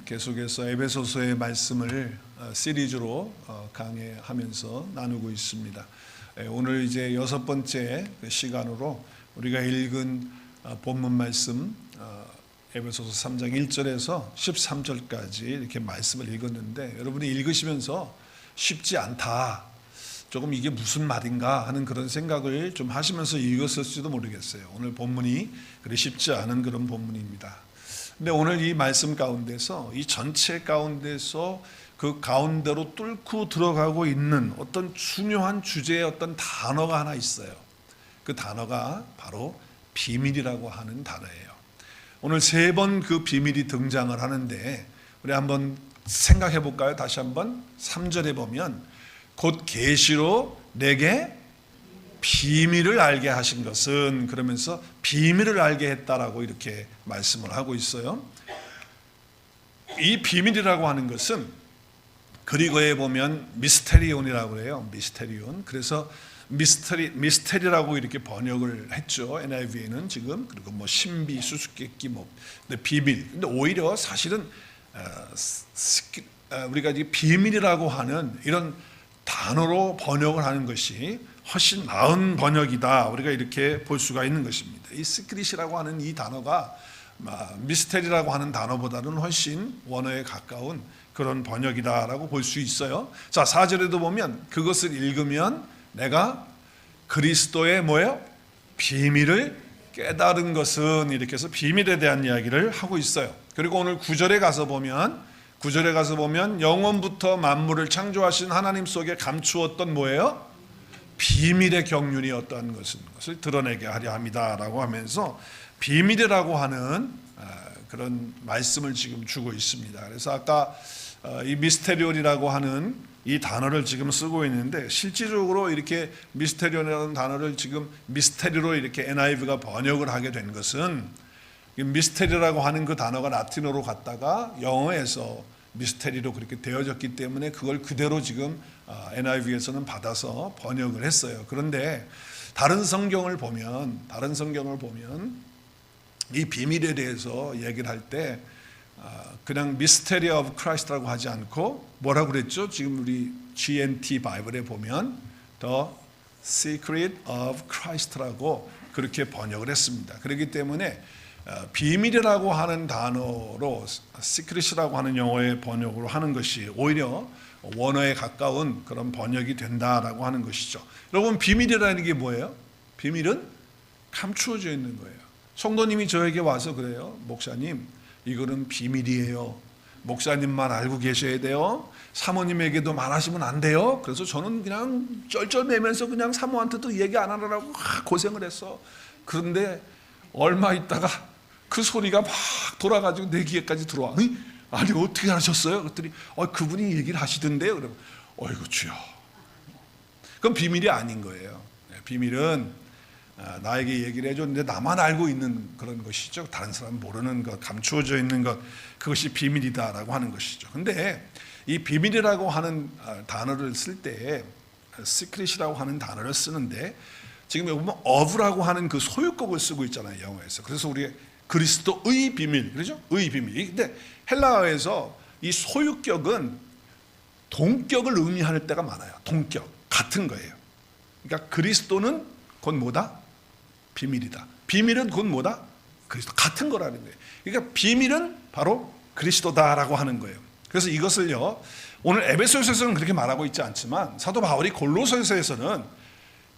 계속해서 에베소서의 말씀을 시리즈로 강해하면서 나누고 있습니다. 오늘 이제 6번째 시간으로 우리가 읽은 본문 말씀 에베소서 3장 1절에서 13절까지 이렇게 말씀을 읽었는데, 여러분이 읽으시면서 쉽지 않다, 조금 이게 무슨 말인가 하는 그런 생각을 좀 하시면서 읽었을지도 모르겠어요. 오늘 본문이 그리 쉽지 않은 그런 본문입니다. 근데 오늘 이 말씀 가운데서, 이 전체 가운데서 그 가운데로 뚫고 들어가고 있는 어떤 중요한 주제의 어떤 단어가 하나 있어요. 그 단어가 바로 비밀이라고 하는 단어예요. 오늘 3번 그 비밀이 등장을 하는데, 우리 한번 생각해 볼까요? 다시 한번 3절에 보면 곧 계시로 내게 비밀을 알게 하신 것은, 그러면서 비밀을 알게 했다라고 이렇게 말씀을 하고 있어요. 이 비밀이라고 하는 것은 그리고에 보면 미스테리온이라고 해요. 미스테리온. 그래서 미스테리라고 이렇게 번역을 했죠. NIV에는 지금. 그리고 뭐 신비, 수수께끼, 뭐 근데 비밀. 근데 오히려 사실은 우리가 이 비밀이라고 하는 이런 단어로 번역을 하는 것이 훨씬 나은 번역이다, 우리가 이렇게 볼 수가 있는 것입니다. 이 시크릿이라고 하는 이 단어가 미스테리라고 하는 단어보다는 훨씬 원어에 가까운 그런 번역이다라고 볼 수 있어요. 자, 4절에도 보면 그것을 읽으면 내가 그리스도의 뭐예요? 비밀을 깨달은 것은, 이렇게 해서 비밀에 대한 이야기를 하고 있어요. 그리고 오늘 9절에 가서 보면 영원부터 만물을 창조하신 하나님 속에 감추었던 뭐예요? 비밀의 경륜이 어떠한 것을 드러내게 하려 합니다라고 하면서 비밀이라고 하는 그런 말씀을 지금 주고 있습니다. 그래서 아까 이 미스테리온이라고 하는 이 단어를 지금 쓰고 있는데, 실질적으로 이렇게 미스테리온이라는 단어를 지금 미스테리로 이렇게 NIV가 번역을 하게 된 것은, 미스테리라고 하는 그 단어가 라틴어로 갔다가 영어에서 미스테리로 그렇게 되어졌기 때문에 그걸 그대로 지금 NIV에서는 받아서 번역을 했어요. 그런데 다른 성경을 보면 이 비밀에 대해서 얘기를 할 때 그냥 Mystery of Christ라고 하지 않고 뭐라고 그랬죠? 지금 우리 GNT 바이블에 보면 The Secret of Christ라고 그렇게 번역을 했습니다. 그렇기 때문에 비밀이라고 하는 단어로 시크릿이라고 하는 영어의 번역으로 하는 것이 오히려 원어에 가까운 그런 번역이 된다라고 하는 것이죠. 여러분, 비밀이라는 게 뭐예요? 비밀은 감추어져 있는 거예요. 성도님이 저에게 와서 그래요. 목사님, 이거는 비밀이에요. 목사님만 알고 계셔야 돼요. 사모님에게도 말하시면 안 돼요. 그래서 저는 그냥 쩔쩔매면서 그냥 사모한테도 얘기 안 하느라고 고생을 했어. 그런데 얼마 있다가 그 소리가 막 돌아가지고 내 귀에까지 들어와. 아니 어떻게 하셨어요? 그랬더니 그분이 얘기를 하시던데요. 그러면 어이구 주여. 그건 비밀이 아닌 거예요. 비밀은 나에게 얘기를 해줬는데 나만 알고 있는 그런 것이죠. 다른 사람은 모르는 것, 감추어져 있는 것, 그것이 비밀이다라고 하는 것이죠. 근데 이 비밀이라고 하는 단어를 쓸 때, 시크릿이라고 하는 단어를 쓰는데, 지금 여기 보면 of라고 하는 그 소유격을 쓰고 있잖아요, 영어에서. 그래서 우리 그리스도의 비밀, 그렇죠? 의 비밀. 근데 헬라어에서 이 소유격은 동격을 의미할 때가 많아요. 동격, 같은 거예요. 그러니까 그리스도는 곧 뭐다? 비밀이다. 비밀은 곧 뭐다? 그리스도, 같은 거라는 거예요. 그러니까 비밀은 바로 그리스도다라고 하는 거예요. 그래서 이것을요, 오늘 에베소서에서는 그렇게 말하고 있지 않지만 사도 바울이 골로새서에서는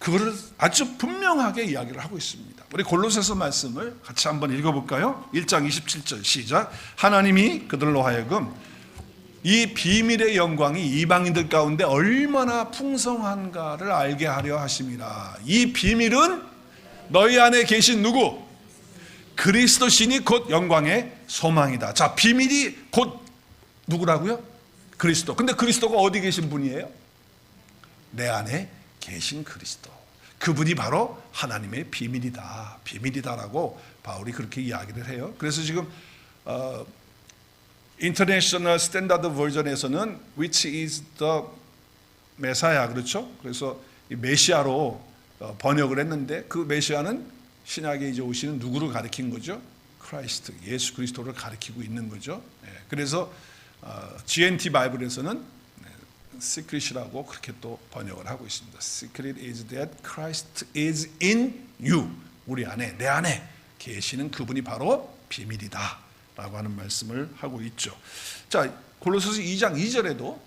그거를 아주 분명하게 이야기를 하고 있습니다. 우리 골로새서 말씀을 같이 한번 읽어볼까요? 1장 27절 시작. 하나님이 그들로 하여금 이 비밀의 영광이 이방인들 가운데 얼마나 풍성한가를 알게 하려 하심이라. 이 비밀은 너희 안에 계신 누구? 그리스도 신이 곧 영광의 소망이다. 자, 비밀이 곧 누구라고요? 그리스도. 근데 그리스도가 어디 계신 분이에요? 내 안에 계신 그리스도. 그분이 바로 하나님의 비밀이다. 비밀이다라고 바울이 그렇게 이야기를 해요. 그래서 지금 인터내셔널 스탠다드 버전에서는 which is the 메사야, 그렇죠? 그래서 이 메시아로 번역을 했는데, 그 메시아는 신약에 이제 오시는 누구를 가리킨 거죠? 크라이스트, 예수 그리스도를 가리키고 있는 거죠. 그래서 GNT 바이블에서는 secret이라고 그렇게 또 번역을 하고 있습니다. Secret is that Christ is in you. 우리 안에, 내 안에 계시는 그분이 바로 비밀이다 라고 하는 말씀을 하고 있죠. 자, 골로새서 2장 2절에도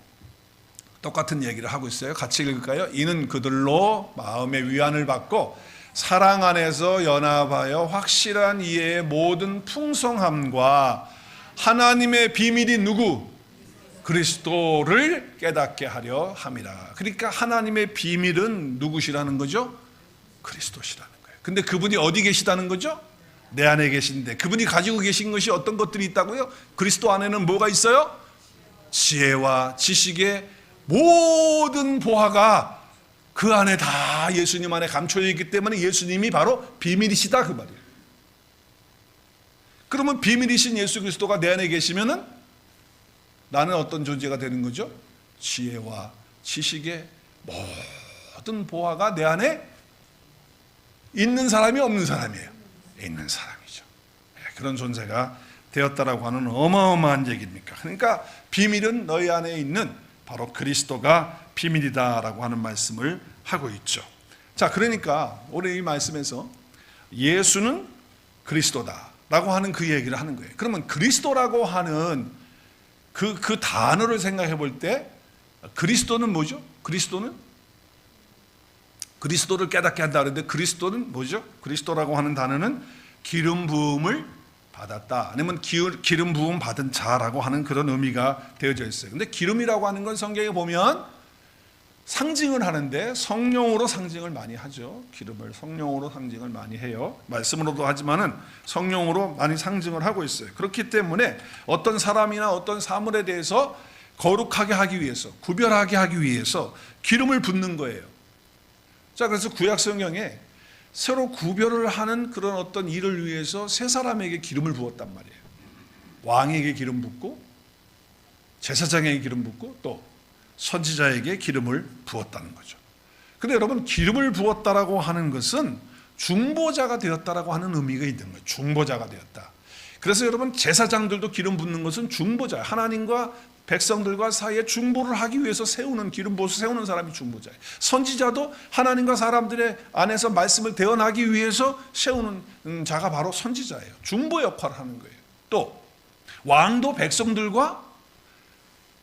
똑같은 얘기를 하고 있어요. 같이 읽을까요? 이는 그들로 마음의 위안을 받고 사랑 안에서 연합하여 확실한 이해의 모든 풍성함과 하나님의 비밀이 누구? 그리스도를 깨닫게 하려 함이라. 그러니까 하나님의 비밀은 누구시라는 거죠? 그리스도시라는 거예요. 근데 그분이 어디 계시다는 거죠? 내 안에 계신데 그분이 가지고 계신 것이 어떤 것들이 있다고요? 그리스도 안에는 뭐가 있어요? 지혜와 지식의 모든 보화가 그 안에 다 예수님 안에 감춰져 있기 때문에 예수님이 바로 비밀이시다 그 말이에요. 그러면 비밀이신 예수 그리스도가 내 안에 계시면은 나는 어떤 존재가 되는 거죠? 지혜와 지식의 모든 보화가 내 안에 있는 사람이 없는 사람이에요. 있는 사람이죠. 그런 존재가 되었다라고 하는 어마어마한 얘기입니까? 그러니까 비밀은 너희 안에 있는 바로 그리스도가 비밀이다라고 하는 말씀을 하고 있죠. 자, 그러니까 오늘 이 말씀에서 예수는 그리스도다라고 하는 그 얘기를 하는 거예요. 그러면 그리스도라고 하는 그 단어를 생각해 볼 때 그리스도는 뭐죠? 그리스도를 깨닫게 한다 그러는데 그리스도는 뭐죠? 그리스도라고 하는 단어는 기름 부음을 받았다 아니면 기름 부음 받은 자라고 하는 그런 의미가 되어져 있어요. 근데 기름이라고 하는 건 성경에 보면 상징을 하는데 성령으로 상징을 많이 하죠. 기름을 성령으로 상징을 많이 해요. 말씀으로도 하지만은 성령으로 많이 상징을 하고 있어요. 그렇기 때문에 어떤 사람이나 어떤 사물에 대해서 거룩하게 하기 위해서, 구별하게 하기 위해서 기름을 붓는 거예요. 자, 그래서 구약 성경에 새로 구별을 하는 그런 어떤 일을 위해서 세 사람에게 기름을 부었단 말이에요. 왕에게 기름 붓고, 제사장에게 기름 붓고, 또 선지자에게 기름을 부었다는 거죠. 근데 여러분, 기름을 부었다라고 하는 것은 중보자가 되었다라고 하는 의미가 있는 거예요. 중보자가 되었다. 그래서 여러분, 제사장들도 기름 붓는 것은 중보자, 하나님과 백성들과 사이에 중보를 하기 위해서 세우는, 기름 부어서 세우는 사람이 중보자예요. 선지자도 하나님과 사람들의 안에서 말씀을 대언하기 위해서 세우는 자가 바로 선지자예요. 중보 역할을 하는 거예요. 또 왕도 백성들과,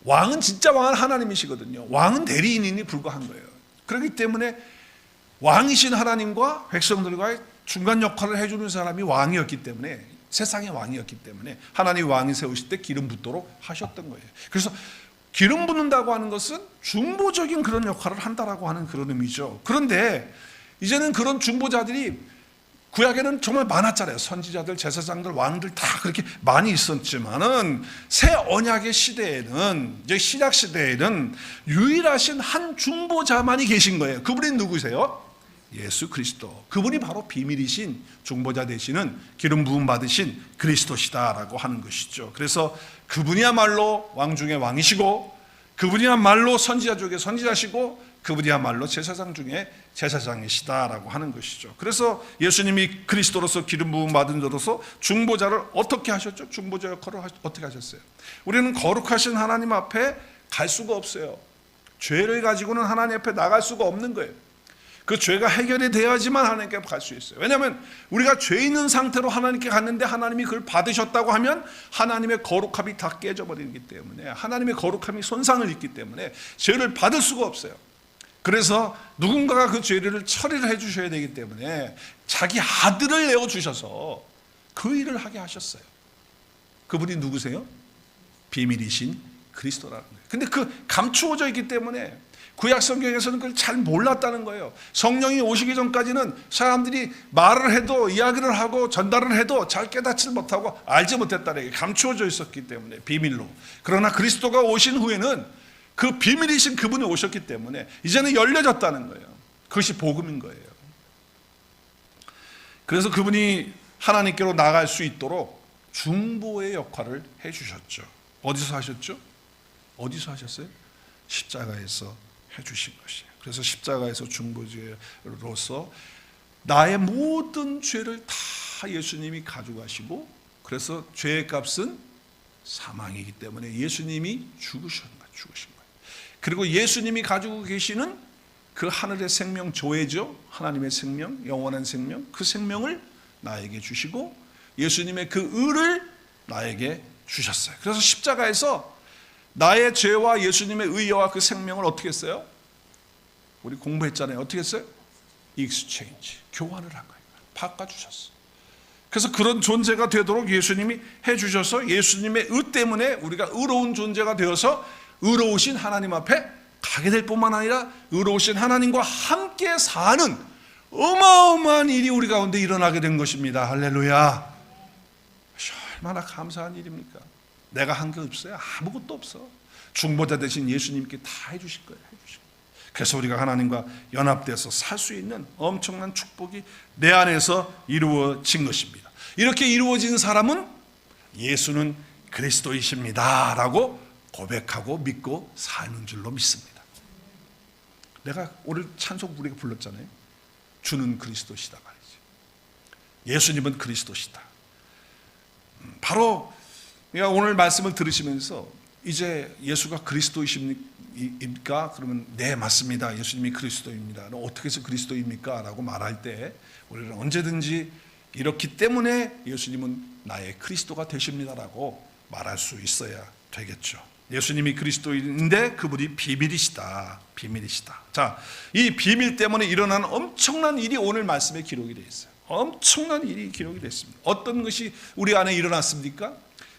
왕은 진짜 왕은 하나님이시거든요. 왕은 대리인이 불과한 거예요. 그렇기 때문에 왕이신 하나님과 백성들과의 중간 역할을 해주는 사람이 왕이었기 때문에, 세상의 왕이었기 때문에 하나님이 왕이 세우실 때 기름 붓도록 하셨던 거예요. 그래서 기름 붓는다고 하는 것은 중보적인 그런 역할을 한다라고 하는 그런 의미죠. 그런데 이제는 그런 중보자들이 구약에는 정말 많았잖아요. 선지자들, 제사장들, 왕들 다 그렇게 많이 있었지만은 새 언약의 시대에는, 이제 신약 시대에는 유일하신 한 중보자만이 계신 거예요. 그분이 누구세요? 예수 그리스도. 그분이 바로 비밀이신 중보자 되시는 기름 부음 받으신 그리스도시다라고 하는 것이죠. 그래서 그분이야말로 왕 중에 왕이시고, 그분이야말로 선지자 중에 선지자시고, 그분이야말로 제사장 중에 제사장이시다라고 하는 것이죠. 그래서 예수님이 그리스도로서 기름 부음 받은 자로서 중보자를 어떻게 하셨죠? 중보자 역할을 어떻게 하셨어요? 우리는 거룩하신 하나님 앞에 갈 수가 없어요. 죄를 가지고는 하나님 앞에 나갈 수가 없는 거예요. 그 죄가 해결이 돼야지만 하나님께 갈 수 있어요. 왜냐하면 우리가 죄 있는 상태로 하나님께 갔는데 하나님이 그걸 받으셨다고 하면 하나님의 거룩함이 다 깨져버리기 때문에, 하나님의 거룩함이 손상을 입기 때문에 죄를 받을 수가 없어요. 그래서 누군가가 그 죄를 처리를 해주셔야 되기 때문에 자기 아들을 내어주셔서 그 일을 하게 하셨어요. 그분이 누구세요? 비밀이신 그리스도라는 거예요. 근데 그 감추어져 있기 때문에 구약 성경에서는 그걸 잘 몰랐다는 거예요. 성령이 오시기 전까지는 사람들이 말을 해도, 이야기를 하고 전달을 해도 잘 깨닫지 못하고 알지 못했다는 게 감추어져 있었기 때문에, 비밀로. 그러나 그리스도가 오신 후에는 그 비밀이신 그분이 오셨기 때문에 이제는 열려졌다는 거예요. 그것이 복음인 거예요. 그래서 그분이 하나님께로 나갈 수 있도록 중보의 역할을 해주셨죠. 어디서 하셨죠? 어디서 하셨어요? 십자가에서 해주신 것이에요. 그래서 십자가에서 중보자로서 나의 모든 죄를 다 예수님이 가져가시고 그래서 죄의 값은 사망이기 때문에 예수님이 죽으신 거예요. 그리고 예수님이 가지고 계시는 그 하늘의 생명, 조회죠. 하나님의 생명, 영원한 생명, 그 생명을 나에게 주시고 예수님의 그 의를 나에게 주셨어요. 그래서 십자가에서 나의 죄와 예수님의 의와 그 생명을 어떻게 했어요? 우리 공부했잖아요. 어떻게 했어요? 익스체인지, 교환을 한 거예요. 바꿔주셨어요. 그래서 그런 존재가 되도록 예수님이 해주셔서 예수님의 의 때문에 우리가 의로운 존재가 되어서 의로우신 하나님 앞에 가게 될 뿐만 아니라 의로우신 하나님과 함께 사는 어마어마한 일이 우리 가운데 일어나게 된 것입니다. 할렐루야. 얼마나 감사한 일입니까? 내가 한 게 없어요. 아무것도 없어. 중보자 되신 예수님께 다 해주실 거예요. 그래서 우리가 하나님과 연합돼서 살 수 있는 엄청난 축복이 내 안에서 이루어진 것입니다. 이렇게 이루어진 사람은 예수는 그리스도이십니다 라고 고백하고 믿고 사는 줄로 믿습니다. 내가 오늘 찬송 우리가 불렀잖아요. 주는 그리스도시다 말이지. 예수님은 그리스도시다. 바로 오늘 말씀을 들으시면서 이제 예수가 그리스도이십니까? 그러면 네, 맞습니다. 예수님이 그리스도입니다. 어떻게 해서 그리스도입니까? 라고 말할 때 우리는 언제든지 이렇기 때문에 예수님은 나의 그리스도가 되십니다라고 말할 수 있어야 되겠죠. 예수님이 그리스도인데 그분이 비밀이시다. 자, 이 비밀 때문에 일어난 엄청난 일이 오늘 말씀에 기록이 되어 있어요. 엄청난 일이 기록이 됐습니다. 어떤 것이 우리 안에 일어났습니까?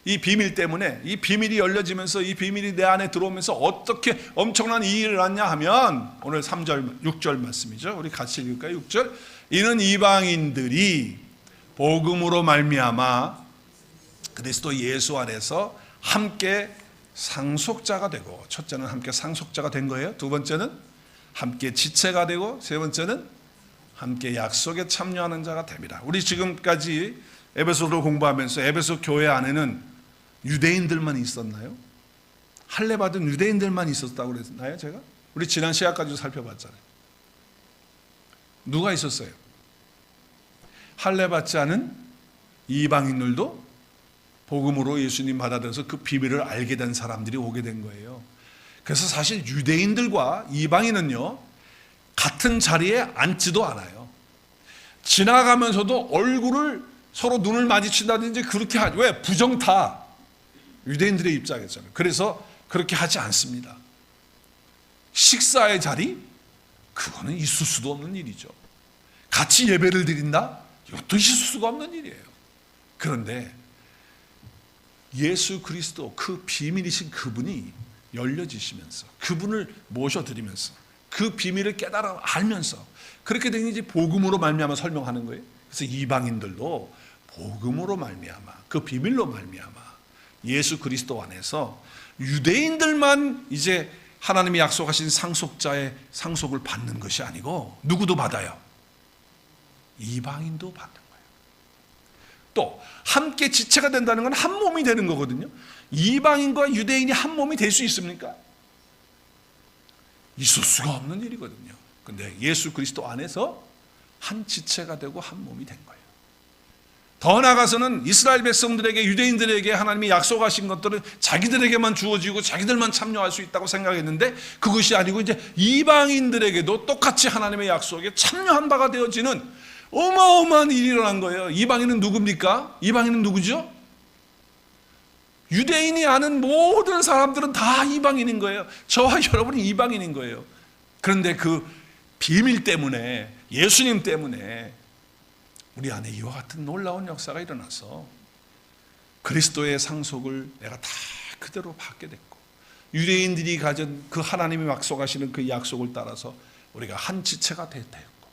이 비밀 때문에, 이 비밀이 열려지면서 이 비밀이 내 안에 들어오면서 어떻게 엄청난 일이 일어났냐 하면 오늘 3절, 6절 말씀이죠. 우리 같이 읽을까요? 6절. 이는 이방인들이 복음으로 말미암아 그리스도 예수 안에서 함께 상속자가 되고, 첫째는 함께 상속자가 된 거예요. 두 번째는 함께 지체가 되고, 세 번째는 함께 약속에 참여하는 자가 됩니다. 우리 지금까지 에베소를 공부하면서 에베소 교회 안에는 유대인들만 있었나요? 할례 받은 유대인들만 있었다고 그랬나요? 제가? 우리 지난 시간까지도 살펴봤잖아요. 누가 있었어요? 할례 받지 않은 이방인들도 복음으로 예수님 받아들여서 그 비밀을 알게 된 사람들이 오게 된 거예요. 그래서 사실 유대인들과 이방인은요, 같은 자리에 앉지도 않아요. 지나가면서도 얼굴을 서로 눈을 마주친다든지 그렇게 하죠. 왜? 부정타. 유대인들의 입장에서는. 그래서 그렇게 하지 않습니다. 식사의 자리? 그거는 있을 수도 없는 일이죠. 같이 예배를 드린다? 이것도 있을 수가 없는 일이에요. 그런데 예수 그리스도 그 비밀이신 그분이 열려지시면서 그분을 모셔드리면서 그 비밀을 깨달아 알면서 그렇게 된 이제 복음으로 말미암아 설명하는 거예요. 그래서 이방인들도 복음으로 말미암아 그 비밀로 말미암아 예수 그리스도 안에서 유대인들만 이제 하나님이 약속하신 상속자의 상속을 받는 것이 아니고 누구도 받아요. 이방인도 받는 거예요. 또 함께 지체가 된다는 건 한 몸이 되는 거거든요. 이방인과 유대인이 한 몸이 될 수 있습니까? 있을 수가 없는 일이거든요. 근데 예수 그리스도 안에서 한 지체가 되고 한 몸이 된 거예요. 더 나아가서는 이스라엘 백성들에게, 유대인들에게 하나님이 약속하신 것들은 자기들에게만 주어지고 자기들만 참여할 수 있다고 생각했는데 그것이 아니고 이제 이방인들에게도 똑같이 하나님의 약속에 참여한 바가 되어지는 어마어마한 일이 일어난 거예요. 이방인은 누굽니까? 이방인은 누구죠? 유대인이 아는 모든 사람들은 다 이방인인 거예요. 저와 여러분이 이방인인 거예요. 그런데 그 비밀 때문에, 예수님 때문에 우리 안에 이와 같은 놀라운 역사가 일어나서 그리스도의 상속을 내가 다 그대로 받게 됐고, 유대인들이 가진 그 하나님이 약속하시는 그 약속을 따라서 우리가 한 지체가 되었고,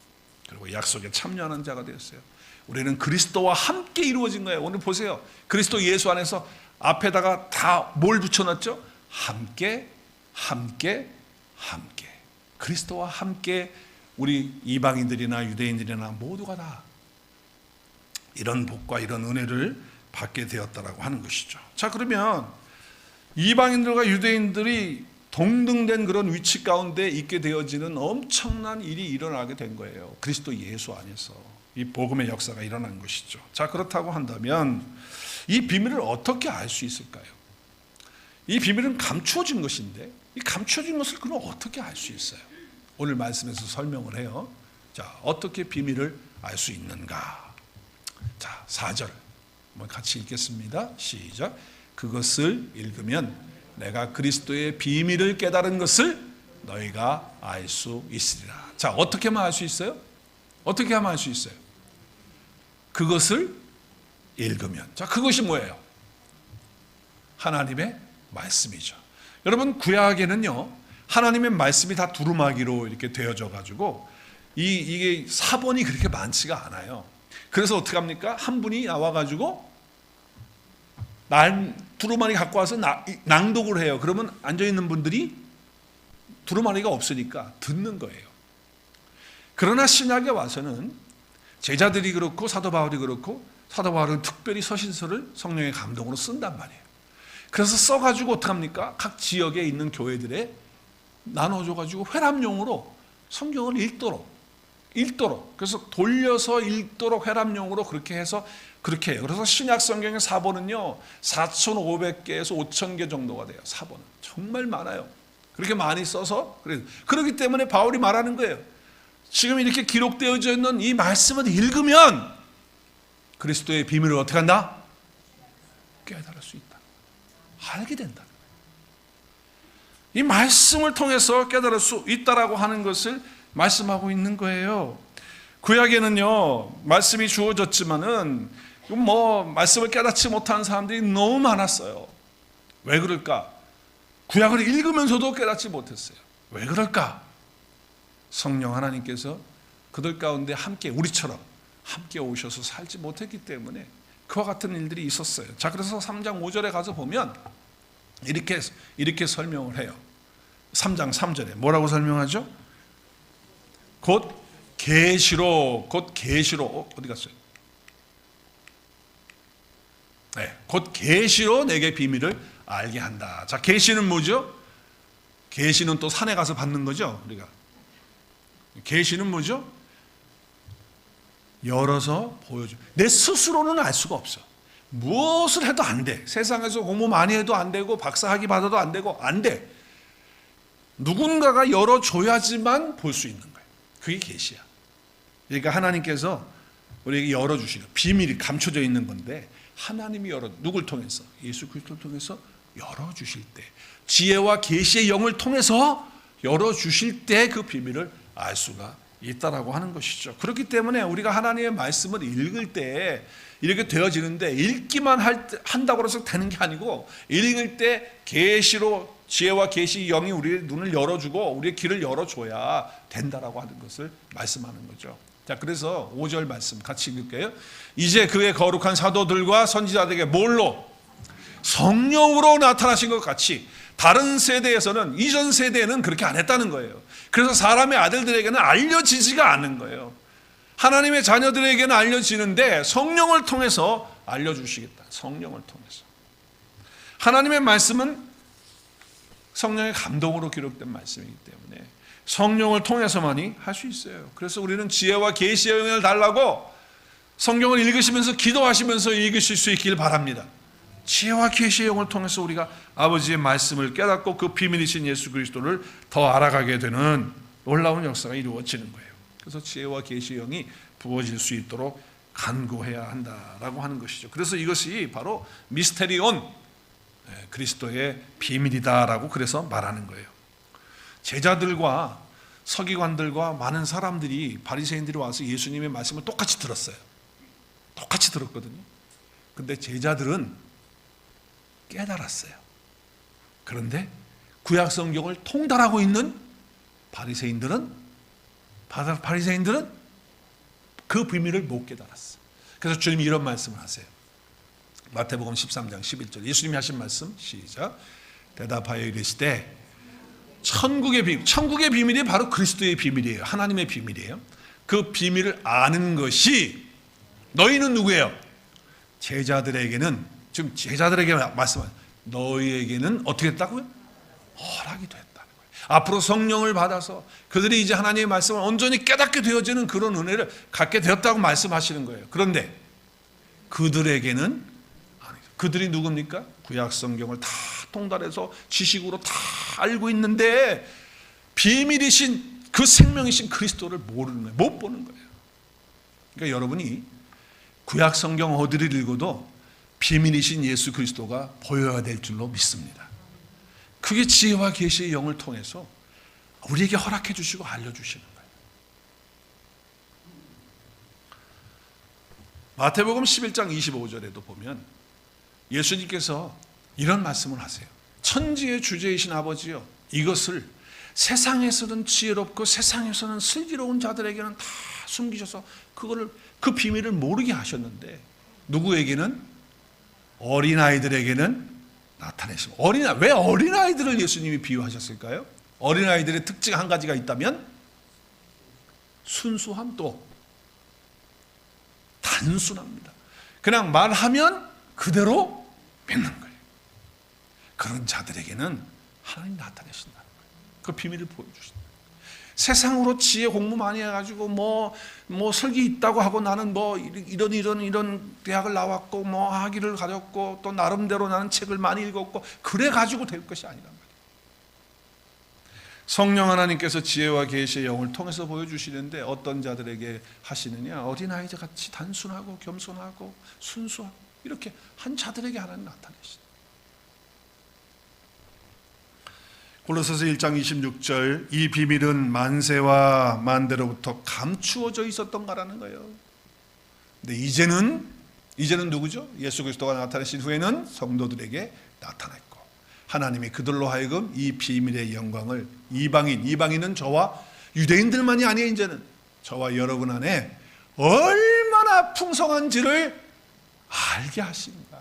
그리고 약속에 참여하는 자가 되었어요. 우리는 그리스도와 함께 이루어진 거예요. 오늘 보세요. 그리스도 예수 안에서 앞에다가 다 뭘 붙여놨죠? 함께, 함께, 함께. 그리스도와 함께 우리 이방인들이나 유대인들이나 모두가 다 이런 복과 이런 은혜를 받게 되었다라고 하는 것이죠. 자, 그러면 이방인들과 유대인들이 동등된 그런 위치 가운데 있게 되어지는 엄청난 일이 일어나게 된 거예요. 그리스도 예수 안에서 이 복음의 역사가 일어난 것이죠. 자, 그렇다고 한다면 이 비밀을 어떻게 알 수 있을까요? 이 비밀은 감추어진 것인데 이 감추어진 것을 그럼 어떻게 알 수 있어요? 오늘 말씀에서 설명을 해요. 자, 어떻게 비밀을 알 수 있는가? 자, 4절 한번 같이 읽겠습니다. 시작. 그것을 읽으면 내가 그리스도의 비밀을 깨달은 것을 너희가 알 수 있으리라. 자, 어떻게 하면 알 수 있어요? 어떻게 하면 알 수 있어요? 그것을 읽으면. 자, 그것이 뭐예요? 하나님의 말씀이죠. 여러분, 구약에는요, 하나님의 말씀이 다 두루마기로 이렇게 되어져 가지고 이게 사본이 그렇게 많지가 않아요. 그래서 어떻게 합니까? 한 분이 나와 가지고 두루마리 갖고 와서 낭독을 해요. 그러면 앉아 있는 분들이 두루마리가 없으니까 듣는 거예요. 그러나 신약에 와서는 제자들이 그렇고 사도 바울이 그렇고 사도 바울은 특별히 서신서를 성령의 감동으로 쓴단 말이에요. 그래서 써가지고 어떡합니까? 각 지역에 있는 교회들에 나눠줘가지고 회람용으로 성경을 읽도록 그래서 돌려서 읽도록 회람용으로 그렇게 해서 그렇게 해요. 그래서 신약 성경의 사본은요 4,500개에서 5,000개 정도가 돼요. 사본은 정말 많아요. 그렇게 많이 써서 그렇기 때문에 바울이 말하는 거예요. 지금 이렇게 기록되어져 있는 이 말씀을 읽으면 그리스도의 비밀을 어떻게 한다? 깨달을 수 있다. 알게 된다. 이 말씀을 통해서 깨달을 수 있다라고 하는 것을 말씀하고 있는 거예요. 구약에는요 말씀이 주어졌지만은 말씀을 깨닫지 못한 사람들이 너무 많았어요. 왜 그럴까? 구약을 읽으면서도 깨닫지 못했어요. 왜 그럴까? 성령 하나님께서 그들 가운데 함께 우리처럼 함께 오셔서 살지 못했기 때문에 그와 같은 일들이 있었어요. 자, 그래서 3장 5절에 가서 보면 이렇게 설명을 해요. 3장 3절에 뭐라고 설명하죠? 곧 계시로 어디 갔어요? 네, 곧 계시로 내게 비밀을 알게 한다. 자, 계시는 뭐죠? 계시는 또 산에 가서 받는 거죠. 우리가 계시는 뭐죠? 열어서 보여줘. 내 스스로는 알 수가 없어. 무엇을 해도 안 돼. 세상에서 공부 많이 해도 안 되고 박사학위 받아도 안 되고 안 돼. 누군가가 열어줘야지만 볼 수 있는 거예요. 그게 계시야. 그러니까 하나님께서 우리에게 열어주시는 비밀이 감춰져 있는 건데 하나님이 누굴 통해서? 예수 그리스도를 통해서 열어주실 때 지혜와 계시의 영을 통해서 열어주실 때 그 비밀을 알 수가 있다라고 하는 것이죠. 그렇기 때문에 우리가 하나님의 말씀을 읽을 때 이렇게 되어지는데 읽기만 한다고 해서 되는 게 아니고 읽을 때 계시로 지혜와 계시 영이 우리의 눈을 열어주고 우리의 길을 열어줘야 된다라고 하는 것을 말씀하는 거죠. 자, 그래서 5절 말씀 같이 읽을게요. 이제 그의 거룩한 사도들과 선지자들에게 뭘로? 성령으로 나타나신 것 같이 다른 세대에서는 이전 세대에는 그렇게 안 했다는 거예요. 그래서 사람의 아들들에게는 알려지지가 않는 거예요. 하나님의 자녀들에게는 알려지는데 성령을 통해서 알려주시겠다. 성령을 통해서. 하나님의 말씀은 성령의 감동으로 기록된 말씀이기 때문에 성령을 통해서만이 할 수 있어요. 그래서 우리는 지혜와 계시의 영을 달라고 성경을 읽으시면서 기도하시면서 읽으실 수 있길 바랍니다. 지혜와 계시의 영을 통해서 우리가 아버지의 말씀을 깨닫고 그 비밀이신 예수 그리스도를 더 알아가게 되는 놀라운 역사가 이루어지는 거예요. 그래서 지혜와 계시의 영이 부어질 수 있도록 간구해야 한다라고 하는 것이죠. 그래서 이것이 바로 미스테리온 그리스도의 비밀이다라고 그래서 말하는 거예요. 제자들과 서기관들과 많은 사람들이 바리새인들이 와서 예수님의 말씀을 똑같이 들었어요. 똑같이 들었거든요. 근데 제자들은 깨달았어요. 그런데 구약 성경을 통달하고 있는 바리새인들은 그 비밀을 못 깨달았어요. 그래서 주님이 이런 말씀을 하세요. 마태복음 13장 11절 예수님이 하신 말씀 시작. 대답하여 이르시되 천국의 비밀이 바로 그리스도의 비밀이에요. 하나님의 비밀이에요. 그 비밀을 아는 것이 너희는 누구예요? 제자들에게는 지금 제자들에게 말씀하는 너희에게는 어떻게 했다고요? 허락이 됐다는 거예요. 앞으로 성령을 받아서 그들이 이제 하나님의 말씀을 온전히 깨닫게 되어지는 그런 은혜를 갖게 되었다고 말씀하시는 거예요. 그런데 그들에게는 그들이 누굽니까? 구약 성경을 다 통달해서 지식으로 다 알고 있는데 비밀이신 그 생명이신 그리스도를 모르는 거예요. 못 보는 거예요. 그러니까 여러분이 구약 성경 어디를 읽어도 비밀이신 예수 그리스도가 보여야 될 줄로 믿습니다. 그게 지혜와 계시의 영을 통해서 우리에게 허락해 주시고 알려주시는 거예요. 마태복음 11장 25절에도 보면 예수님께서 이런 말씀을 하세요. 천지의 주제이신 아버지여, 이것을 세상에서는 지혜롭고 세상에서는 슬기로운 자들에게는 다 숨기셔서 그 비밀을 모르게 하셨는데 누구에게는? 어린아이들에게는 나타내시고. 왜 어린아이들을 예수님이 비유하셨을까요? 어린아이들의 특징 한 가지가 있다면 순수함, 또 단순합니다. 그냥 말하면 그대로 믿는 거예요. 그런 자들에게는 하나님 나타내신다는 거예요. 그 비밀을 보여주신다. 세상으로 지혜 공부 많이 해가지고 뭐 설기 있다고 하고 나는 뭐 이런 대학을 나왔고 뭐 학위를 가졌고 또 나름대로 나는 책을 많이 읽었고 그래 가지고 될 것이 아니란 말이에요. 성령 하나님께서 지혜와 계시의 영을 통해서 보여주시는데 어떤 자들에게 하시느냐? 어린아이들 같이 단순하고 겸손하고 순수하고 이렇게 한 자들에게 하나님 나타내시다. 골로새서 1장 26절, 이 비밀은 만세와 만대로부터 감추어져 있었던가라는 거예요. 근데 이제는 누구죠? 예수 그리스도가 나타나신 후에는 성도들에게 나타났고 하나님이 그들로 하여금 이 비밀의 영광을 이방인은 저와 유대인들만이 아니에요. 이제는 저와 여러분 안에 얼마나 풍성한지를 알게 하십니다.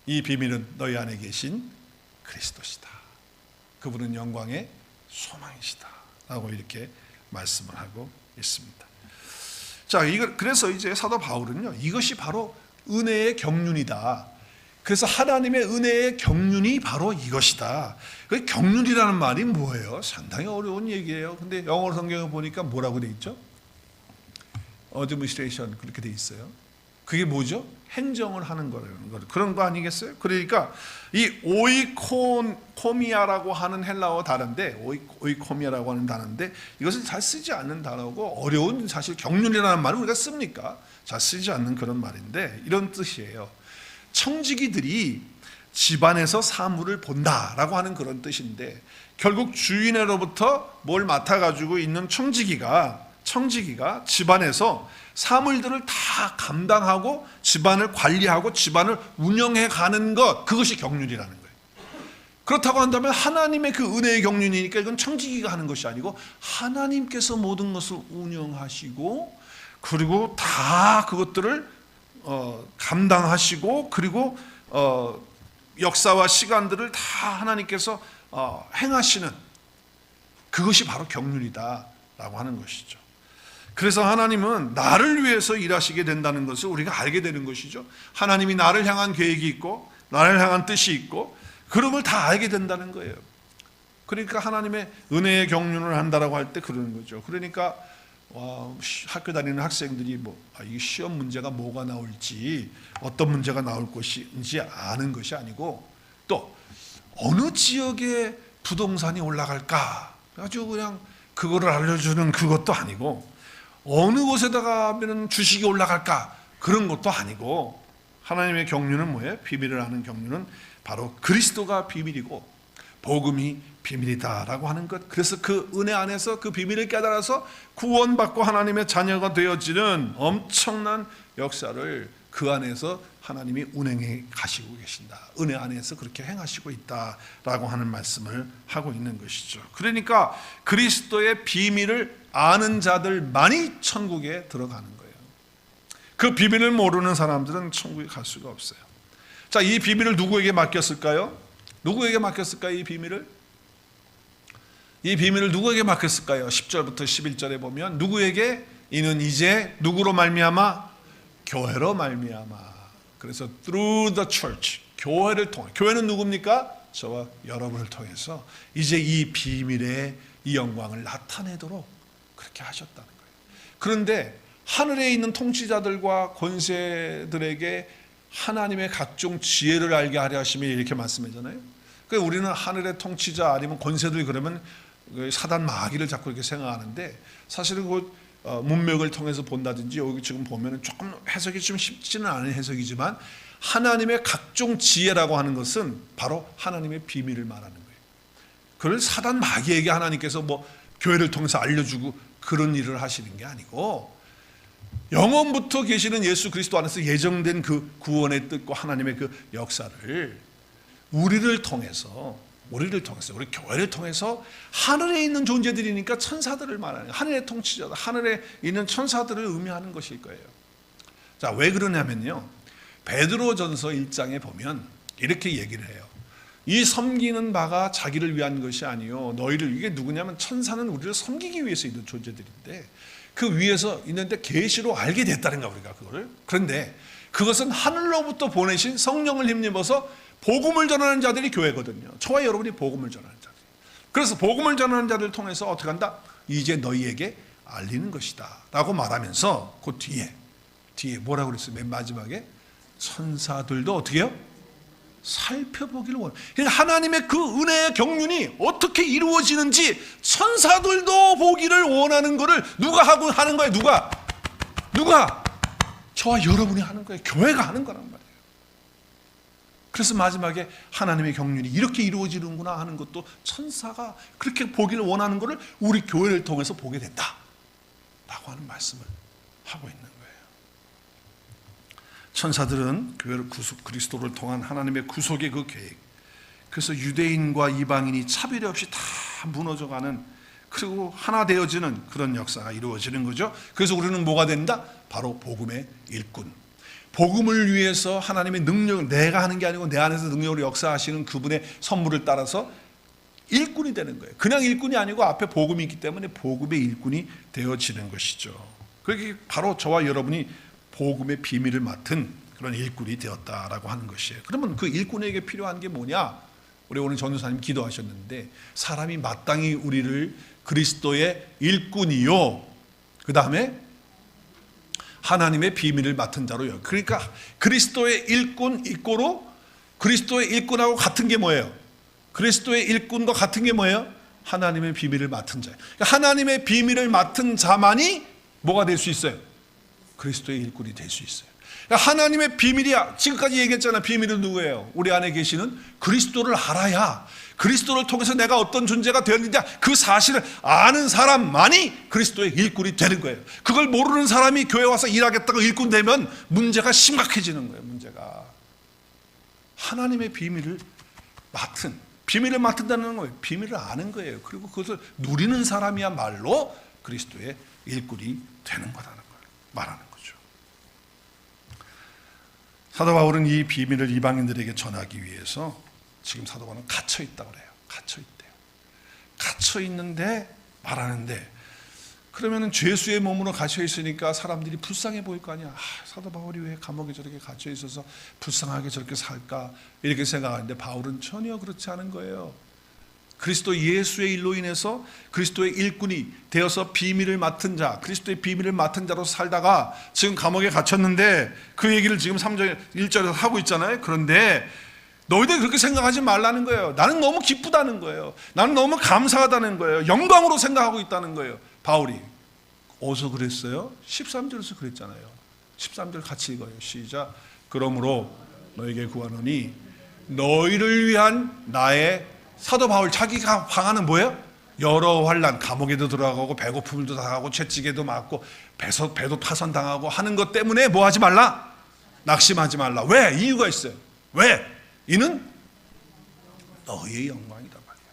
이 비밀은 너희 안에 계신 그리스도시다. 그분은 영광의 소망이시다 라고 이렇게 말씀을 하고 있습니다. 자, 그래서 이제 사도 바울은요, 이것이 바로 은혜의 경륜이다. 그래서 하나님의 은혜의 경륜이 바로 이것이다. 그 경륜이라는 말이 뭐예요? 상당히 어려운 얘기예요. 근데 영어 성경을 보니까 뭐라고 돼 있죠? 어드미니스트레이션 그렇게 돼 있어요. 그게 뭐죠? 행정을 하는 거라는 거. 그런 거 아니겠어요? 그러니까 이 오이코미아라고 하는 헬라어 단어인데, 오이코미아라고 하는 단어인데 이것은 잘 쓰지 않는 단어고 어려운, 사실 경륜이라는 말을 우리가 씁니까? 잘 쓰지 않는 그런 말인데 이런 뜻이에요. 청지기들이 집안에서 사물을 본다라고 하는 그런 뜻인데 결국 주인으로부터 뭘 맡아가지고 있는 청지기가 집안에서 사물들을 다 감당하고 집안을 관리하고 집안을 운영해 가는 것, 그것이 경륜이라는 거예요. 그렇다고 한다면 하나님의 그 은혜의 경륜이니까 이건 청지기가 하는 것이 아니고 하나님께서 모든 것을 운영하시고 그리고 다 그것들을 감당하시고 그리고 역사와 시간들을 다 하나님께서 행하시는, 그것이 바로 경륜이다라고 하는 것이죠. 그래서 하나님은 나를 위해서 일하시게 된다는 것을 우리가 알게 되는 것이죠. 하나님이 나를 향한 계획이 있고 나를 향한 뜻이 있고 그런 걸 다 알게 된다는 거예요. 그러니까 하나님의 은혜의 경륜을 한다라고 할 때 그러는 거죠. 그러니까 학교 다니는 학생들이 이 시험 문제가 뭐가 나올지, 어떤 문제가 나올 것인지 아는 것이 아니고, 또 어느 지역에 부동산이 올라갈까 아주 그냥 그거를 알려주는 그것도 아니고, 어느 곳에다가 하면 주식이 올라갈까 그런 것도 아니고, 하나님의 경륜은 뭐예요? 비밀을 아는 경륜은 바로 그리스도가 비밀이고 복음이 비밀이다라고 하는 것. 그래서 그 은혜 안에서 그 비밀을 깨달아서 구원받고 하나님의 자녀가 되어지는 엄청난 역사를 그 안에서 하나님이 운행해 가시고 계신다. 은혜 안에서 그렇게 행하시고 있다라고 하는 말씀을 하고 있는 것이죠. 그러니까 그리스도의 비밀을 아는 자들만이 천국에 들어가는 거예요. 그 비밀을 모르는 사람들은 천국에 갈 수가 없어요. 자, 이 비밀을 누구에게 맡겼을까요? 누구에게 맡겼을까요? 이 비밀을 누구에게 맡겼을까요? 10절부터 11절에 보면 누구에게? 이는 이제 누구로 말미암아? 교회로 말미암아. 그래서 through the church, 교회를 통해. 교회는 누굽니까? 저와 여러분을 통해서 이제 이 비밀의 이 영광을 나타내도록 그렇게 하셨다는 거예요. 그런데 하늘에 있는 통치자들과 권세들에게 하나님의 각종 지혜를 알게 하려 하심이 이렇게 말씀하잖아요. 그러니까 우리는 하늘의 통치자 아니면 권세들 그러면 사단 마귀를 자꾸 이렇게 생각하는데, 사실은 그 문맥을 통해서 본다든지 여기 지금 보면 조금 해석이 좀 쉽지는 않은 해석이지만, 하나님의 각종 지혜라고 하는 것은 바로 하나님의 비밀을 말하는 거예요. 그걸 사단 마귀에게 하나님께서 뭐 교회를 통해서 알려주고 그런 일을 하시는 게 아니고, 영원부터 계시는 예수 그리스도 안에서 예정된 그 구원의 뜻과 하나님의 그 역사를 우리를 통해서, 우리 교회를 통해서 하늘에 있는 존재들이니까 천사들을 말하는 거예요. 하늘의 통치자다, 하늘에 있는 천사들을 의미하는 것일 거예요. 자, 왜 그러냐면요, 베드로전서 1장에 보면 이렇게 얘기를 해요. 이 섬기는 바가 자기를 위한 것이 아니요 너희를, 이게 누구냐면 천사는 우리를 섬기기 위해서 있는 존재들인데, 그 위에서 있는데 계시로 알게 됐다는 거야, 우리가 그거를. 그런데 그것은 하늘로부터 보내신 성령을 힘입어서 복음을 전하는 자들이 교회거든요. 저와 여러분이 복음을 전하는 자들. 그래서 복음을 전하는 자들을 통해서 어떻게 한다? 이제 너희에게 알리는 것이다 라고 말하면서 그 뒤에 뭐라고 그랬어요? 맨 마지막에 천사들도 어떻게 해요? 살펴보기를 원해. 하나님의 그 은혜의 경륜이 어떻게 이루어지는지 천사들도 보기를 원하는 것을 누가 하고 하는 거예요? 누가? 저와 여러분이 하는 거예요. 교회가 하는 거란 말이에요. 그래서 마지막에 하나님의 경륜이 이렇게 이루어지는구나 하는 것도 천사가 그렇게 보기를 원하는 것을 우리 교회를 통해서 보게 된다 라고 하는 말씀을 하고 있는 거예요. 천사들은 교회를 그리스도를 통한 하나님의 구속의 그 계획, 그래서 유대인과 이방인이 차별 없이 다 무너져가는, 그리고 하나 되어지는 그런 역사가 이루어지는 거죠. 그래서 우리는 뭐가 된다? 바로 복음의 일꾼. 복음을 위해서 하나님의 능력을, 내가 하는 게 아니고 내 안에서 능력으로 역사하시는 그분의 선물을 따라서 일꾼이 되는 거예요. 그냥 일꾼이 아니고 앞에 복음이 있기 때문에 복음의 일꾼이 되어지는 것이죠. 그게 바로 저와 여러분이 복음의 비밀을 맡은 그런 일꾼이 되었다라고 하는 것이에요. 그러면 그 일꾼에게 필요한 게 뭐냐? 우리 오늘 전도사님 기도하셨는데, 사람이 마땅히 우리를 그리스도의 일꾼이요, 그 다음에 하나님의 비밀을 맡은 자로요. 그러니까 그리스도의 일꾼 있고로, 그리스도의 일꾼하고 같은 게 뭐예요? 그리스도의 일꾼과 같은 게 뭐예요? 하나님의 비밀을 맡은 자예요. 그러니까 하나님의 비밀을 맡은 자만이 뭐가 될 수 있어요? 그리스도의 일꾼이 될 수 있어요. 그러니까 하나님의 비밀이야. 지금까지 얘기했잖아. 비밀은 누구예요? 우리 안에 계시는 그리스도를 알아야, 그리스도를 통해서 내가 어떤 존재가 되었는지 그 사실을 아는 사람만이 그리스도의 일꾼이 되는 거예요. 그걸 모르는 사람이 교회 와서 일하겠다고 일꾼 되면 문제가 심각해지는 거예요. 문제가 하나님의 비밀을 맡은다는 거예요. 비밀을 아는 거예요. 그리고 그것을 누리는 사람이야말로 그리스도의 일꾼이 되는 거라는 걸 말하는 거죠. 사도 바울은 이 비밀을 이방인들에게 전하기 위해서 지금 사도 바울은 갇혀 있다고 그래요. 갇혀 있대요. 갇혀 있는데 말하는데, 그러면은 죄수의 몸으로 갇혀 있으니까 사람들이 불쌍해 보일 거 아니야. 사도 바울이 왜 감옥에 저렇게 갇혀 있어서 불쌍하게 저렇게 살까 이렇게 생각하는데, 바울은 전혀 그렇지 않은 거예요. 그리스도 예수의 일로 인해서 그리스도의 일꾼이 되어서 비밀을 맡은 자, 그리스도의 비밀을 맡은 자로 살다가 지금 감옥에 갇혔는데, 그 얘기를 지금 3절 1절에서 하고 있잖아요. 그런데 너희들 그렇게 생각하지 말라는 거예요. 나는 너무 기쁘다는 거예요. 나는 너무 감사하다는 거예요. 영광으로 생각하고 있다는 거예요. 바울이 어디서 그랬어요? 13절에서 그랬잖아요. 13절 같이 읽어요. 시작. 그러므로 너에게 구하노니 너희를 위한 나의, 사도 바울 자기가 방하는 뭐예요? 여러 환난, 감옥에도 들어가고 배고픔도 당하고 채찍에도 맞고 배도 파손당하고 하는 것 때문에 뭐 하지 말라? 낙심하지 말라. 왜? 이유가 있어요. 왜? 이는 너희의 영광이다 말이야.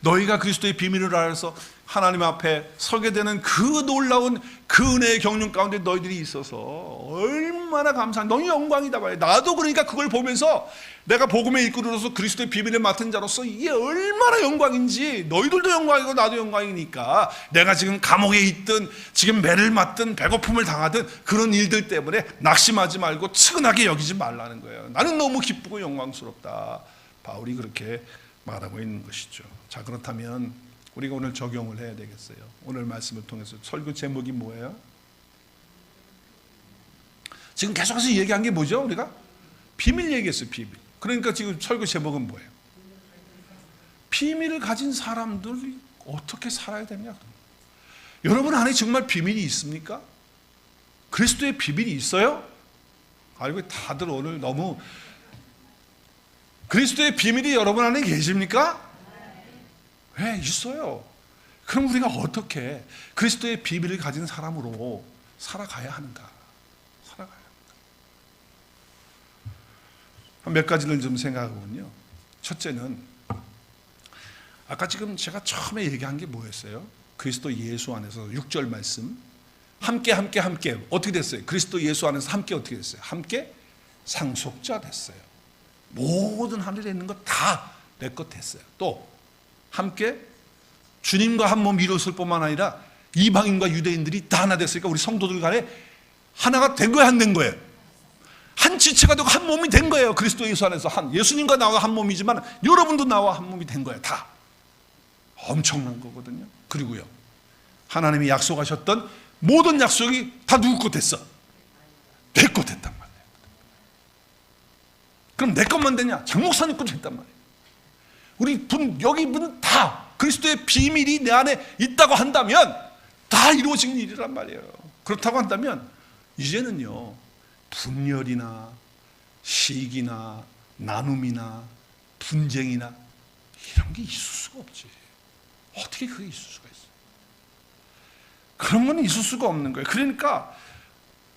너희가 그리스도의 비밀을 알아서 하나님 앞에 서게 되는 그 놀라운 그 은혜의 경륜 가운데 너희들이 있어서 얼마나 감사한, 너희 영광이다 말이야. 나도 그러니까 그걸 보면서 내가 복음의 일꾼으로서 그리스도의 비밀을 맡은 자로서 이게 얼마나 영광인지, 너희들도 영광이고 나도 영광이니까 내가 지금 감옥에 있든 지금 매를 맞든 배고픔을 당하든 그런 일들 때문에 낙심하지 말고 측은하게 여기지 말라는 거예요. 나는 너무 기쁘고 영광스럽다. 바울이 그렇게 말하고 있는 것이죠. 자, 그렇다면 우리가 오늘 적용을 해야 되겠어요. 오늘 말씀을 통해서 설교 제목이 뭐예요? 지금 계속해서 얘기한 게 뭐죠? 우리가 비밀 얘기했어요. 비밀. 그러니까 지금 설교 제목은 뭐예요? 비밀을 가진 사람들이 어떻게 살아야 되냐. 여러분 안에 정말 비밀이 있습니까? 그리스도의 비밀이 있어요? 알고 다들 오늘 너무 그리스도의 비밀이 여러분 안에 계십니까? 네, 있어요. 그럼 우리가 어떻게 그리스도의 비밀을 가진 사람으로 살아가야 하는가? 몇 가지를 좀 생각하면요. 첫째는 아까 지금 제가 처음에 얘기한 게 뭐였어요? 그리스도 예수 안에서 6절 말씀 함께 어떻게 됐어요? 그리스도 예수 안에서 함께 어떻게 됐어요? 함께 상속자 됐어요. 모든 하늘에 있는 것 다 내 것 됐어요. 또 함께 주님과 한 몸 이루었을 뿐만 아니라 이방인과 유대인들이 다 하나 됐으니까 우리 성도들 간에 하나가 된 거예요, 안 된 거예요? 한 지체가 되고 한 몸이 된 거예요. 그리스도 예수 안에서 예수님과 나와 한 몸이지만 여러분도 나와 한 몸이 된 거예요. 다 엄청난 거거든요. 그리고요, 하나님이 약속하셨던 모든 약속이 다 누구 것 됐어? 내 것 됐단 말이에요. 그럼 내 것만 되냐? 장 목사님 것 됐단 말이에요. 우리 여기 분 다 그리스도의 비밀이 내 안에 있다고 한다면 다 이루어진 일이란 말이에요. 그렇다고 한다면 이제는요, 분열이나 시기나 나눔이나 분쟁이나 이런 게 있을 수가 없지. 어떻게 그게 있을 수가 있어요? 그런 건 있을 수가 없는 거예요. 그러니까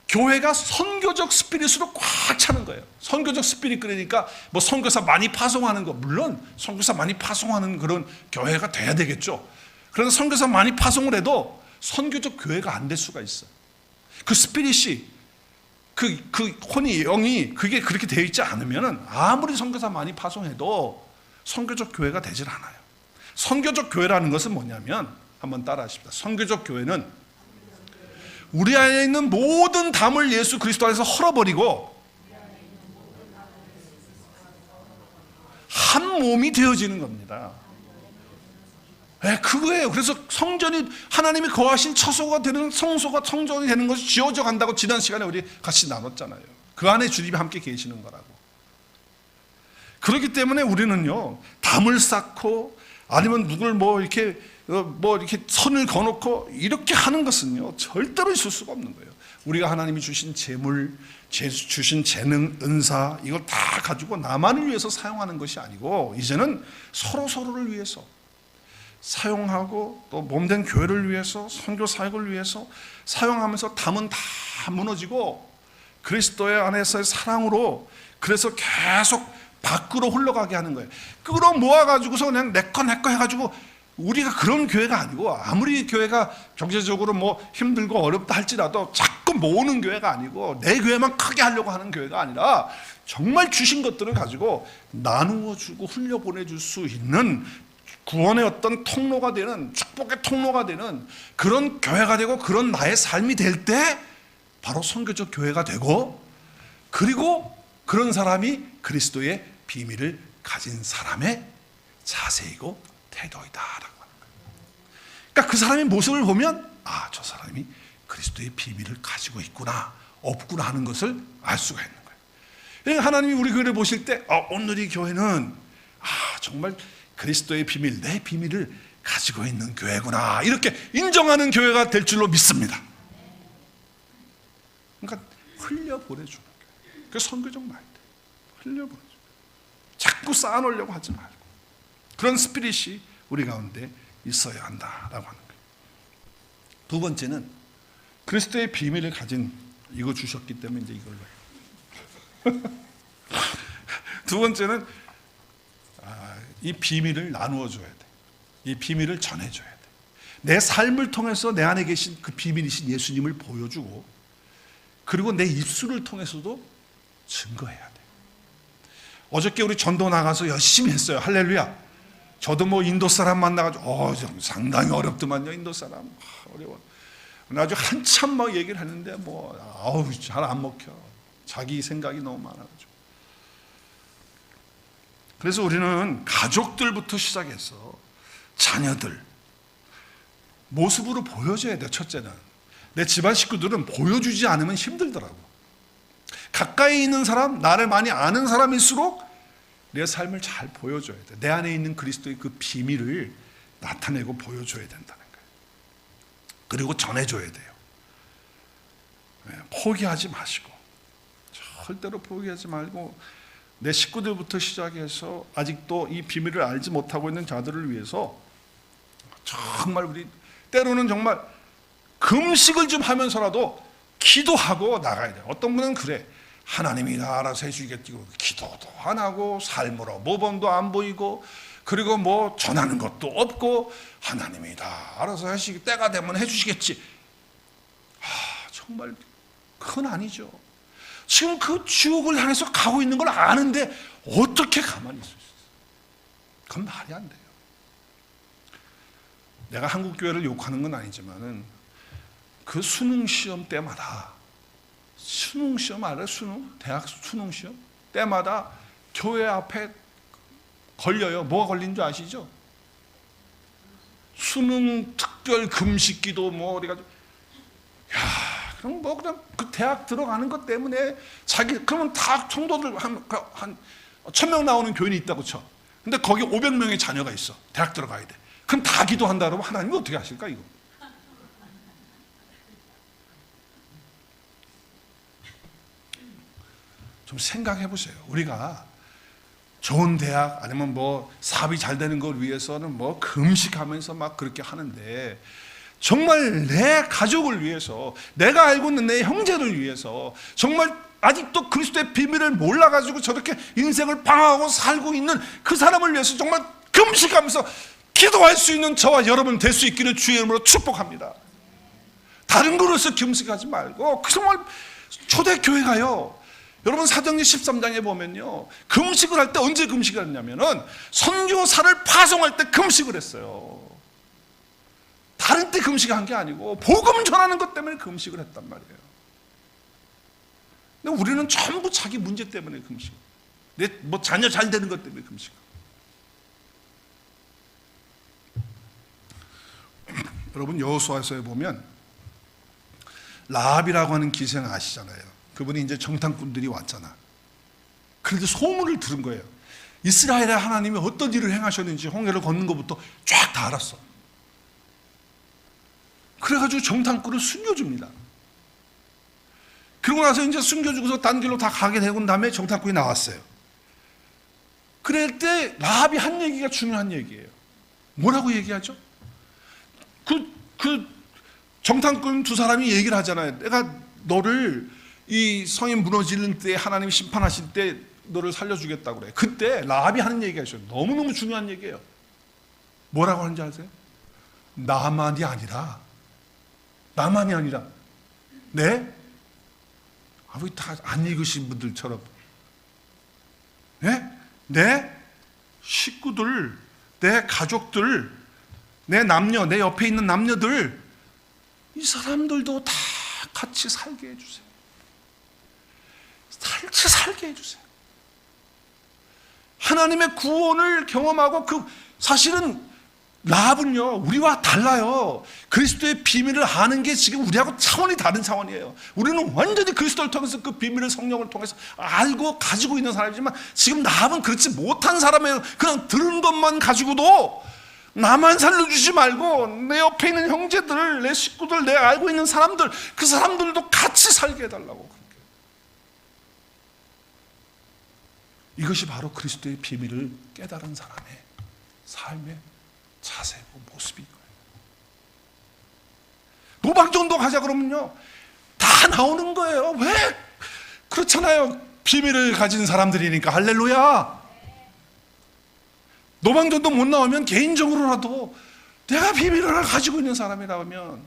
교회가 선교적 스피릿으로 꽉 차는 거예요. 선교적 스피릿, 그러니까 뭐 선교사 많이 파송하는 거, 물론 선교사 많이 파송하는 그런 교회가 돼야 되겠죠. 그런데 선교사 많이 파송을 해도 선교적 교회가 안 될 수가 있어. 그 스피릿이 그 혼이 영이 그게 그렇게 되어 있지 않으면은 아무리 선교사 많이 파송해도 선교적 교회가 되질 않아요. 선교적 교회라는 것은 뭐냐면, 한번 따라하십시다. 선교적 교회는 우리 안에 있는 모든 담을 예수 그리스도 안에서 헐어버리고 한 몸이 되어지는 겁니다. 네, 그거예요. 그래서 성전이 하나님이 거하신 처소가 되는 성전이 되는 것이 지어져 간다고 지난 시간에 우리 같이 나눴잖아요. 그 안에 주님이 함께 계시는 거라고. 그렇기 때문에 우리는요, 담을 쌓고 아니면 누굴 이렇게 선을 거놓고 이렇게 하는 것은요, 절대로 있을 수가 없는 거예요. 우리가 하나님이 주신 재물, 주신 재능, 은사, 이걸 다 가지고 나만을 위해서 사용하는 것이 아니고 이제는 서로를 위해서 사용하고 또 몸된 교회를 위해서, 선교 사역을 위해서 사용하면서 담은 다 무너지고 그리스도의 안에서의 사랑으로, 그래서 계속 밖으로 흘러가게 하는 거예요. 끌어 모아가지고서 그냥 내 거 해가지고, 우리가 그런 교회가 아니고, 아무리 교회가 경제적으로 힘들고 어렵다 할지라도 자꾸 모으는 교회가 아니고, 내 교회만 크게 하려고 하는 교회가 아니라 정말 주신 것들을 가지고 나누어 주고 흘려보내 줄 수 있는 구원의 어떤 통로가 되는, 축복의 통로가 되는 그런 교회가 되고, 그런 나의 삶이 될 때 바로 선교적 교회가 되고, 그리고 그런 사람이 그리스도의 비밀을 가진 사람의 자세이고 태도이다라고 하는 거예요. 그러니까 그 사람의 모습을 보면, 저 사람이 그리스도의 비밀을 가지고 있구나, 없구나 하는 것을 알 수가 있는 거예요. 그러니까 하나님이 우리 교회를 보실 때, 오늘 이 교회는 정말 그리스도의 비밀, 내 비밀을 가지고 있는 교회구나, 이렇게 인정하는 교회가 될 줄로 믿습니다. 그러니까 흘려보내주는 거예요. 그 선교적 마인드, 흘려보내주는 거예요. 자꾸 쌓아놓으려고 하지 말고 그런 스피릿이 우리 가운데 있어야 한다라고 하는 거예요. 두 번째는 그리스도의 비밀을 가진, 이거 주셨기 때문에 이제 이걸로 해요. 두 번째는 이 비밀을 나누어 줘야 돼. 이 비밀을 전해줘야 돼. 내 삶을 통해서 내 안에 계신 그 비밀이신 예수님을 보여주고, 그리고 내 입술을 통해서도 증거해야 돼. 어저께 우리 전도 나가서 열심히 했어요. 할렐루야. 저도 인도 사람 만나가지고 상당히 어렵더만요. 인도 사람 어려워. 아주 한참 얘기를 했는데 잘 안 먹혀. 자기 생각이 너무 많아가지고. 그래서 우리는 가족들부터 시작해서 자녀들 모습으로 보여줘야 돼요. 첫째는 내 집안 식구들은 보여주지 않으면 힘들더라고. 가까이 있는 사람, 나를 많이 아는 사람일수록 내 삶을 잘 보여줘야 돼. 내 안에 있는 그리스도의 그 비밀을 나타내고 보여줘야 된다는 거예요. 그리고 전해줘야 돼요. 포기하지 마시고, 절대로 포기하지 말고, 내 식구들부터 시작해서 아직도 이 비밀을 알지 못하고 있는 자들을 위해서 정말 우리 때로는 정말 금식을 좀 하면서라도 기도하고 나가야 돼요. 어떤 분은 그래, 하나님이 다 알아서 해주겠지. 기도도 안 하고 삶으로 모범도 안 보이고, 그리고 뭐 전하는 것도 없고, 하나님이 다 알아서 하시기 때가 되면 해주시겠지. 정말 그건 아니죠. 지금 그 지옥을 향해서 가고 있는 걸 아는데 어떻게 가만히 있을 수 있어요? 그건 말이 안 돼요. 내가 한국 교회를 욕하는 건 아니지만은 그 수능 시험 때마다, 수능 시험 알아요? 대학 수능 시험 때마다 교회 앞에 걸려요. 뭐가 걸린 줄 아시죠? 수능 특별 금식 기도 뭐 어디 가지고, 그럼 뭐 그냥 그 대학 들어가는 것 때문에 그러면 다 성도들 한 1000명 나오는 교인이 있다고 쳐. 근데 거기 500명의 자녀가 있어. 대학 들어가야 돼. 그럼 다 기도한다 그러면 하나님이 어떻게 하실까 이거? 좀 생각해 보세요. 우리가 좋은 대학 아니면 뭐 사업이 잘 되는 걸 위해서는 뭐 금식하면서 막 그렇게 하는데, 정말 내 가족을 위해서, 내가 알고 있는 내 형제를 위해서, 정말 아직도 그리스도의 비밀을 몰라가지고 저렇게 인생을 방황하고 살고 있는 그 사람을 위해서 정말 금식하면서 기도할 수 있는 저와 여러분 될 수 있기를 주의 이름으로 축복합니다. 다른 거로서 금식하지 말고, 정말 초대교회 가요. 여러분 사도행전 13장에 보면요, 금식을 할 때 언제 금식을 했냐면은 선교사를 파송할 때 금식을 했어요. 다른 때 금식한 게 아니고 복음 전하는 것 때문에 금식을 했단 말이에요. 근데 우리는 전부 자기 문제 때문에 금식, 내 뭐 자녀 잘 되는 것 때문에 금식. 여러분 여호수아서에 보면 라합이라고 하는 기생 아시잖아요. 그분이 이제 정탐꾼들이 왔잖아. 그런데 소문을 들은 거예요. 이스라엘의 하나님이 어떤 일을 행하셨는지 홍해를 걷는 것부터 쫙 다 알았어. 그래가지고 정탐꾼을 숨겨줍니다. 그러고 나서 이제 숨겨주고서 딴 길로 다 가게 되고 다음에 정탐꾼이 나왔어요. 그럴 때 라합이 한 얘기가 중요한 얘기예요. 뭐라고 얘기하죠? 그 정탐꾼 두 사람이 얘기를 하잖아요. 내가 너를 이 성이 무너지는 때 하나님 심판하실 때 너를 살려주겠다고 그래. 그때 라합이 하는 얘기가 있어요. 너무너무 중요한 얘기예요. 뭐라고 하는지 아세요? 나만이 아니라 네? 왜 다 안 읽으신 분들처럼, 네? 내 식구들, 내 가족들, 내 남녀, 내 옆에 있는 남녀들, 이 사람들도 다 같이 살게 해주세요. 같이 살게 해주세요. 하나님의 구원을 경험하고, 사실은 라합은요 우리와 달라요. 그리스도의 비밀을 아는 게 지금 우리하고 차원이 다른 차원이에요. 우리는 완전히 그리스도를 통해서 그 비밀을 성령을 통해서 알고 가지고 있는 사람이지만, 지금 라합은 그렇지 못한 사람이에요. 그냥 들은 것만 가지고도 나만 살려주지 말고 내 옆에 있는 형제들, 내 식구들, 내가 알고 있는 사람들, 그 사람들도 같이 살게 해달라고. 이것이 바로 그리스도의 비밀을 깨달은 사람의 삶의 자세고 모습인 거예요. 노방전도 가자 그러면요 다 나오는 거예요. 왜? 그렇잖아요. 비밀을 가진 사람들이니까. 할렐루야. 노방전도 못 나오면 개인적으로라도 내가 비밀을 하나 가지고 있는 사람이라면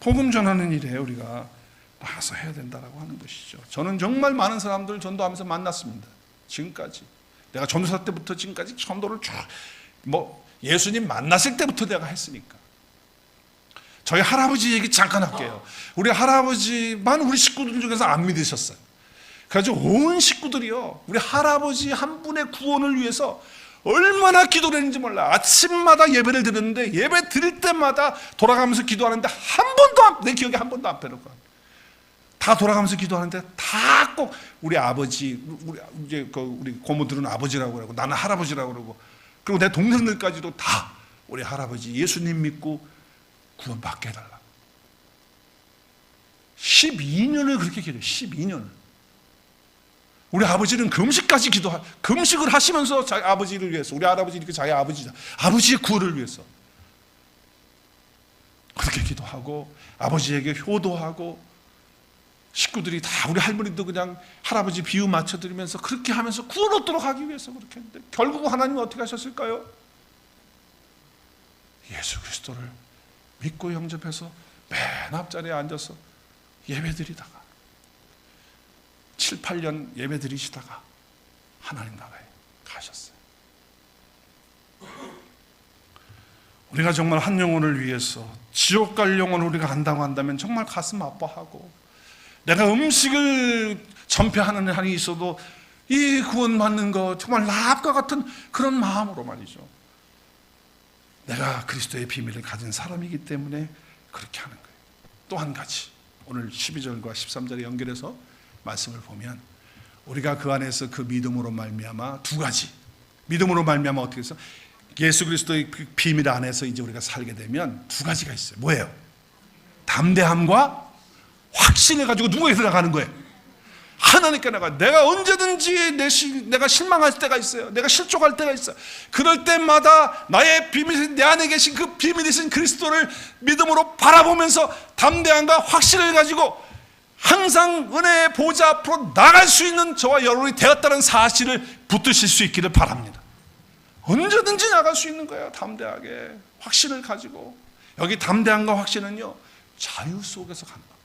복음 전하는 일에 우리가 나가서 해야 된다라고 하는 것이죠. 저는 정말 많은 사람들을 전도하면서 만났습니다. 지금까지 내가 전도사 때부터 지금까지 전도를 쭉 예수님 만났을 때부터 내가 했으니까. 저희 할아버지 얘기 잠깐 할게요. 우리 할아버지만 우리 식구들 중에서 안 믿으셨어요. 그래서 온 식구들이요 우리 할아버지 한 분의 구원을 위해서 얼마나 기도를 했는지 몰라. 아침마다 예배를 드렸는데 예배 드릴 때마다 돌아가면서 기도하는데 내 기억에 한 번도 안 빼놓고 다 돌아가면서 기도하는데 다 꼭 우리 아버지, 우리 고모들은 아버지라고 그러고 나는 할아버지라고 그러고, 그리고 내 동생들까지도 다 우리 할아버지 예수님 믿고 구원받게 해달라. 12년을 그렇게 기도해요. 12년을. 우리 아버지는 금식을 하시면서 자기 아버지를 위해서, 우리 할아버지니까 자기 아버지의 구원을 위해서 그렇게 기도하고, 아버지에게 효도하고, 식구들이 다, 우리 할머니도 그냥 할아버지 비유 맞춰드리면서 그렇게 하면서 구원 얻도록 하기 위해서 그렇게 했는데, 결국 하나님은 어떻게 하셨을까요? 예수 그리스도를 믿고 영접해서 맨 앞자리에 앉아서 예배드리다가 7, 8년 예배드리시다가 하나님 나라에 가셨어요. 우리가 정말 한 영혼을 위해서 지옥 갈 영혼을 우리가 안다고 한다면 정말 가슴 아파하고, 내가 음식을 전폐하는 한이 있어도 이 구원받는 거 정말 라합과 같은 그런 마음으로 말이죠. 내가 그리스도의 비밀을 가진 사람이기 때문에 그렇게 하는 거예요. 또 한 가지, 오늘 12절과 13절에 연결해서 말씀을 보면, 우리가 그 안에서 그 믿음으로 말미암아 두 가지, 믿음으로 말미암아 어떻게 해서 예수 그리스도의 그 비밀 안에서 이제 우리가 살게 되면 두 가지가 있어요. 뭐예요? 담대함과 확신을 가지고 누구에 들어가는 거예요? 하나님께 내가 언제든지 내가 실망할 때가 있어요. 내가 실족할 때가 있어요. 그럴 때마다 나의 비밀, 내 안에 계신 그 비밀이신 그리스도를 믿음으로 바라보면서 담대함과 확신을 가지고 항상 은혜의 보좌 앞으로 나갈 수 있는 저와 여러분이 되었다는 사실을 붙드실 수 있기를 바랍니다. 언제든지 나갈 수 있는 거예요. 담대하게 확신을 가지고. 여기 담대함과 확신은요, 자유 속에서 가는 겁니다.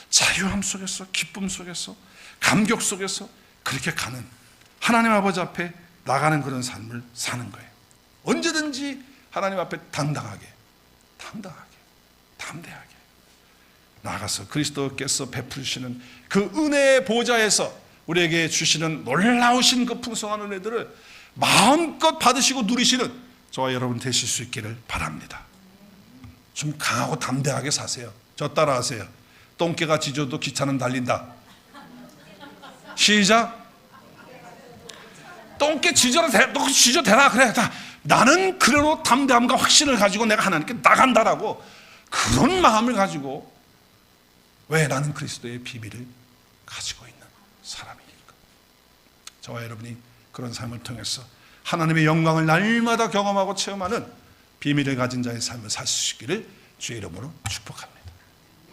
자유함 속에서, 기쁨 속에서, 감격 속에서 그렇게 가는, 하나님 아버지 앞에 나가는 그런 삶을 사는 거예요. 언제든지 하나님 앞에 담대하게 나가서 그리스도께서 베푸시는 그 은혜의 보좌에서 우리에게 주시는 놀라우신 그 풍성한 은혜들을 마음껏 받으시고 누리시는 저와 여러분 되실 수 있기를 바랍니다. 좀 강하고 담대하게 사세요. 저 따라하세요. 똥개가 짖어도 기차는 달린다. 시작. 똥개 짖어라, 너 짖어대라. 그래. 나는 그대로 담대함과 확신을 가지고 내가 하나님께 나간다라고, 그런 마음을 가지고, 왜 나는 그리스도의 비밀을 가지고 있는 사람이니까. 저와 여러분이 그런 삶을 통해서 하나님의 영광을 날마다 경험하고 체험하는 비밀을 가진 자의 삶을 살 수 있기를 주의 이름으로 축복합니다.